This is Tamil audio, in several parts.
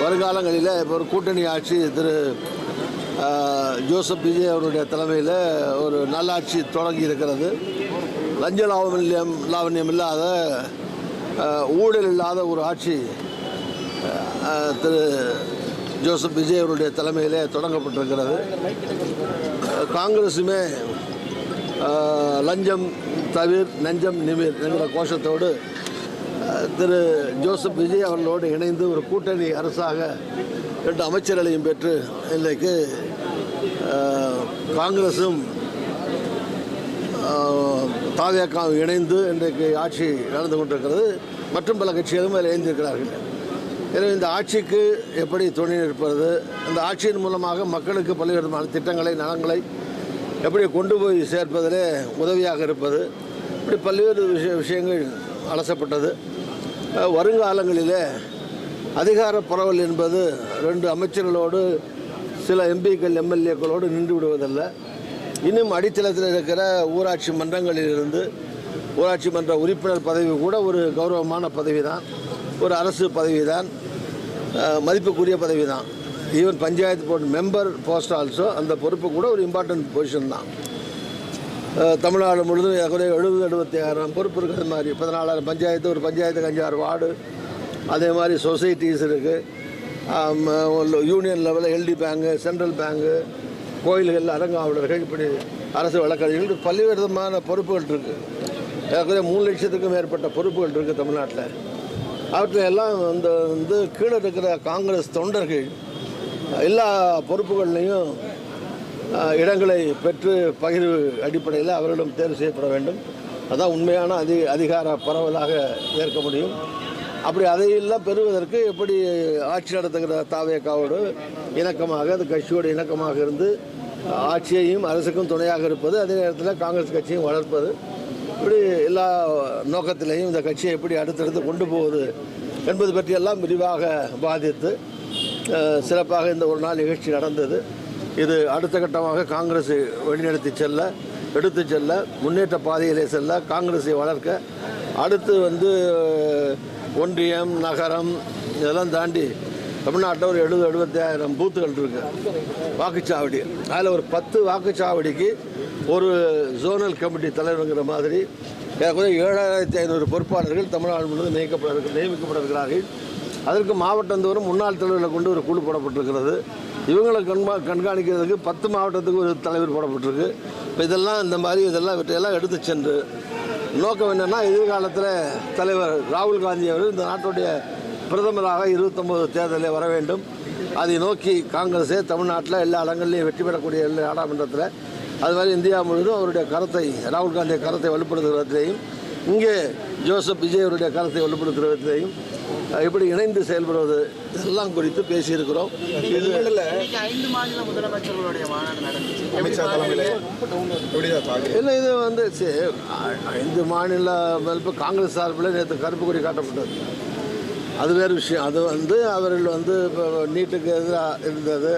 வருங்காலங்களில் இப்போ ஒரு கூட்டணி ஆட்சி திரு ஜோசப் விஜய் அவருடைய தலைமையில் ஒரு நல்லாட்சி தொடங்கி இருக்கிறது. லஞ்ச லாவண்யம் இல்லாத ஊழல் இல்லாத ஒரு ஆட்சி திரு ஜோசப் விஜய் அவருடைய தலைமையிலே தொடங்கப்பட்டிருக்கிறது. காங்கிரஸுமே லஞ்சம் தவிர் நஞ்சம் நிமிர் என்கிற கோஷத்தோடு திரு ஜோசப் விஜய் அவர்களோடு இணைந்து ஒரு கூட்டணி அரசாக 2 அமைச்சர்களையும் பெற்று இன்றைக்கு காங்கிரஸும் தாவேக்காவும் இணைந்து இன்றைக்கு ஆட்சி நடந்து கொண்டிருக்கிறது. மற்றும் பல கட்சிகளும் அதில் இணைந்திருக்கிறார்கள். எனவே இந்த ஆட்சிக்கு எப்படி துணை நிற்பது, இந்த ஆட்சியின் மூலமாக மக்களுக்கு பல்வேறு விதமான திட்டங்களை நலன்களை எப்படி கொண்டு போய் சேர்ப்பதிலே உதவியாக இருப்பது, இப்படி பல்வேறு விஷயங்கள் அலசப்பட்டது. வருங்காலங்களிலே அதிகார பரவல் என்பது 2 அமைச்சர்களோடு சில எம்பிக்கள் எம்எல்ஏக்களோடு நின்று விடுவதல்ல. இன்னும் அடித்தளத்தில் இருக்கிற ஊராட்சி மன்றங்களிலிருந்து ஊராட்சி மன்ற உறுப்பினர் பதவி கூட ஒரு கௌரவமான பதவி தான், ஒரு அரசு பதவி தான், மதிப்புக்குரிய பதவி தான். Even panchayat board member post also அந்த பொறுப்பு கூட ஒரு இம்பார்ட்டன்ட் பொசிஷன் தான். தமிழ்நாடு முழுவதும் 70-76 பொறுப்பு இருக்கிறது மாதிரி 14,000 பஞ்சாயத்து, ஒரு பஞ்சாயத்துக்கு 5-6 வார்டு, அதே மாதிரி சொசைட்டிஸ் இருக்குது. யூனியன் லெவலில் எல்டி பேங்கு, சென்ட்ரல் பேங்கு, கோயில்கள், அரங்காவலர்கள், இப்படி அரசு வழக்கறிஞர்கள் பல்வேறு விதமான பொறுப்புகள் இருக்குது. 3 லட்சத்துக்கும் மேற்பட்ட பொறுப்புகள் இருக்குது தமிழ்நாட்டில். அவற்றையெல்லாம் கீழே இருக்கிற காங்கிரஸ் தொண்டர்கள் எல்லா பொறுப்புகள்லையும் இடங்களை பெற்று பகிர்வு அடிப்படையில் அவர்களும் தேர்வு செய்யப்பட வேண்டும். அதுதான் உண்மையான அதிகார பரவலாக ஏற்க முடியும். அப்படி அதையெல்லாம் பெறுவதற்கு எப்படி ஆட்சி நடத்துகிற தாவேக்காவோடு இணக்கமாக, அந்த கட்சியோடு இணக்கமாக இருந்து ஆட்சியையும் அரசுக்கும் துணையாக இருப்பது, அதே நேரத்தில் காங்கிரஸ் கட்சியும் வளர்ப்பது, இப்படி எல்லா நோக்கத்திலையும் இந்த கட்சியை எப்படி அடுத்தடுத்து கொண்டு போவது என்பது பற்றியெல்லாம் விரிவாக பாதித்து சிறப்பாக இந்த ஒரு நாள் நிகழ்ச்சி நடந்தது. இது அடுத்த கட்டமாக காங்கிரஸை எடுத்து செல்ல முன்னேற்ற பாதையிலே செல்ல, காங்கிரஸை வளர்க்க, அடுத்து ஒன்றியம், நகரம் இதெல்லாம் தாண்டி தமிழ்நாட்டில் ஒரு 70-75 பூத்துகள் இருக்குது வாக்குச்சாவடி. அதில் ஒரு 10 வாக்குச்சாவடிக்கு ஒரு ஜோனல் கமிட்டி தலைவருங்கிற மாதிரி 7,500 பொறுப்பாளர்கள் தமிழ்நாடு முழுவதும் நியமிக்கப்பட இருக்கிறார்கள். அதற்கு மாவட்டந்தோறும் முன்னாள் தலைவர்களை கொண்டு ஒரு குழு போடப்பட்டிருக்கிறது. இவங்களை கண்காணிக்கிறதுக்கு 10 மாவட்டத்துக்கு ஒரு தலைவர் போடப்பட்டிருக்கு. இப்போ இவற்றையெல்லாம் எடுத்து சென்று நோக்கம் என்னென்னா, எதிர்காலத்தில் தலைவர் ராகுல் காந்தி அவர்கள் இந்த நாட்டுடைய பிரதமராக 29 தேர்தலில் வர வேண்டும். அதை நோக்கி காங்கிரஸே தமிழ்நாட்டில் எல்லா இடங்கள்லையும் வெற்றி பெறக்கூடிய எல்லா நாடாளுமன்றத்தில், அது மாதிரி இந்தியா முழுவதும் அவருடைய ராகுல் காந்திய கரத்தை வலுப்படுத்துகிறதிலேயும், இங்கே ஜோசப் விஜய் அவருடைய கரத்தை வலுப்படுத்துகிறதிலேயும் எப்படி இணைந்து செயல்படுவது இதெல்லாம் குறித்து பேசியிருக்கிறோம். இல்லை, இது 5 மாநில காங்கிரஸ் சார்பில் நேற்று கருப்பு கொடி காட்டப்பட்டது. அது வேறு விஷயம். அது அவர்கள் இப்போ நீட்டுக்கு எதிராக இருந்தது,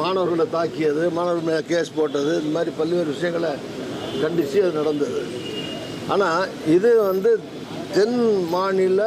மாணவர்களை தாக்கியது, மாணவர்கள் மேலே கேஸ் போட்டது, இந்த மாதிரி பல்வேறு விஷயங்களை கண்டித்து அது நடந்தது. ஆனால் இது தென் மாநில